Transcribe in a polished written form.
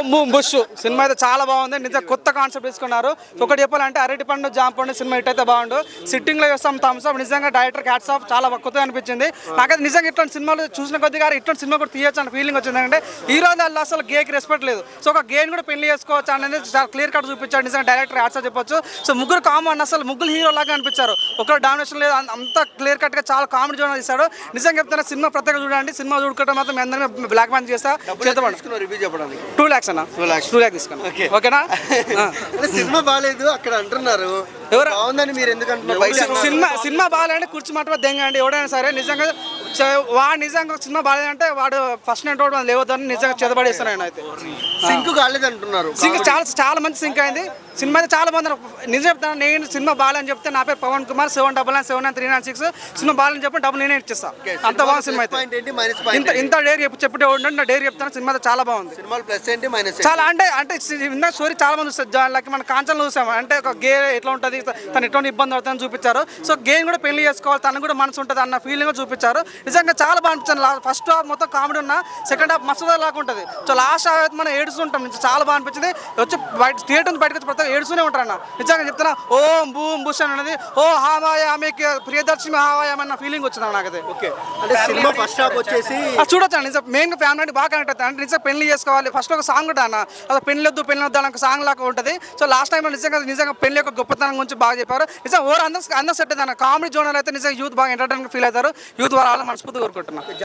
ఓం boom bush cinema అయితే చాలా బాగుంది. నిజంగా కొత్త కాన్సెప్ట్ తీసుకున్నారు. ఒకటి చెప్పాలంటే అరటి పండు జామ పండు సినిమా ఇట్టయితే బాగుండు. సిట్టింగ్లో చూస్తాం థమ్స్ అప్. నిజంగా డైరెక్టర్ హ్యాట్స్ ఆఫ్, చాలా కొత్తగా అనిపించింది నాకైతే. నిజంగా ఇట్లాంటి సినిమాలు చూసిన కొద్దిగా ఇట్లాంటి సినిమా కూడా తీయచ్చు అన్న ఫీలింగ్ వచ్చింది. అంటే ఈ రోజు వాళ్ళు అసలు గేకి రెస్పెక్ట్ లేదు. సో ఒక గేని కూడా పెళ్లి చేసుకోవచ్చు అనేది చాలా క్లియర్ కట్ చూపించాడు. నిజంగా డైరెక్టర్ హ్యాట్స్ ఆఫ్ చెప్పొచ్చు. సో ముగ్గురు కామన్, అసలు ముగ్గురు హీరో లాగా అనిపించారు. ఒకరు డామినేషన్ లేదు, అంత క్లియర్ కట్గా చాలా కామెడీ జోన్ తీశాడు. నిజంగా చెప్తున్నా సినిమా ప్రత్యేకంగా చూడండి. సినిమా చూడుకుంటే మాత్రం మీ అందరినీ బ్లాక్ మ్యాన్ చేస్తా. 2 lakhs అన్న, 2 lakhs తీసుకున్నా. ఓకేనా? సినిమా బాగాలేదు అక్కడ అంటున్నారు, బాగుందని మీరు ఎందుకు అంటున్నారు? సినిమా బాగాలంటే కూర్చు మాట దెంగ అండి ఎవడైనా సరే. నిజంగా వాడు నిజంగా సినిమా బాగాలేదంటే వాడు ఫస్ట్ నైట్ వాడు లేవద్దని నిజంగా చెదబడేస్తున్నాను. అయితే సింక్ కాలేదు అంటున్నారు. సింక్ చాలా మంచి సింక్ అయింది. సినిమా అయితే చాలా బాగుంది. నిజం చెప్తాను, నేను సినిమా బాగాలని చెప్తే నా పేరు పవన్ కుమార్ 799799396 సినిమా బాగాలని చెప్పి డబ్బులు నేనే ఇచ్చేస్తా. అంత బాగుంది సినిమా అయితే. ఇంత డేర్ చెప్పే నా డేర్ చెప్తాను. సినిమా చాలా బాగుంది. చాలా అంటే ఇందాక స్టోరీ చాలా మంది చూస్తారు. లైక్ మన కాంచనలో చూసాము. అంటే ఒక గే ఎట్లా ఉంటుంది, తను ఎటువంటి ఇబ్బంది అవుతుందని చూపించారు. సో గేమ్ కూడా పెళ్లి చేసుకోవాలి, తనకు కూడా మనసు ఉంటుంది అన్న ఫీలింగ్ చూపించారు. నిజంగా చాలా బాగా అనిపించింది. ఫస్ట్ హాఫ్ మొత్తం కామెడీ ఉన్న, సెకండ్ హాఫ్ మస్తు లాగా ఉంటుంది. సో లాస్ట్ హాఫ్ మనం ఏడుస్తుంటాం. చాలా బాగా అనిపించింది. వచ్చి థియేటర్ నుంచి బయటకు వచ్చి ప్రతి ఏడుస్తూనే ఉంటారు అన్న. నిజంగా చెప్తున్నా ఓం బూమ్ బుష్ అనేది ఓ హావాయ ఆమెకి ప్రియదర్శిని హావాయ అన్న ఫీలింగ్ వచ్చింది నాకైతే. చూడొచ్చు నిజం మెయిన్ ఫ్యామిలీ బాగా కనెక్ట్ అవుతుంది. అంటే నిజంగా పెళ్లి చేసుకోవాలి. ఫస్ట్ ఒక సాంగ్ ఉంటుంది అన్న, అసలు పెళ్లి వద్దు అన్న ఒక సాంగ్ లాగా ఉంటుంది. సో లాస్ట్ టైంలో నిజంగా పెళ్లి యొక్క గొప్పతనం గురించి బాగా చెప్పారు. నిజంగా అందరూ సెట్ అయింది అన్న. కామెడీ జోనర్ అయితే నిజంగా యూత్ బాగా ఎంటర్టైన్మెంట్ ఫీల్ అవుతారు. యూత్ వాళ్ళ మనస్ఫూర్తి కోరుకుంటున్నాను.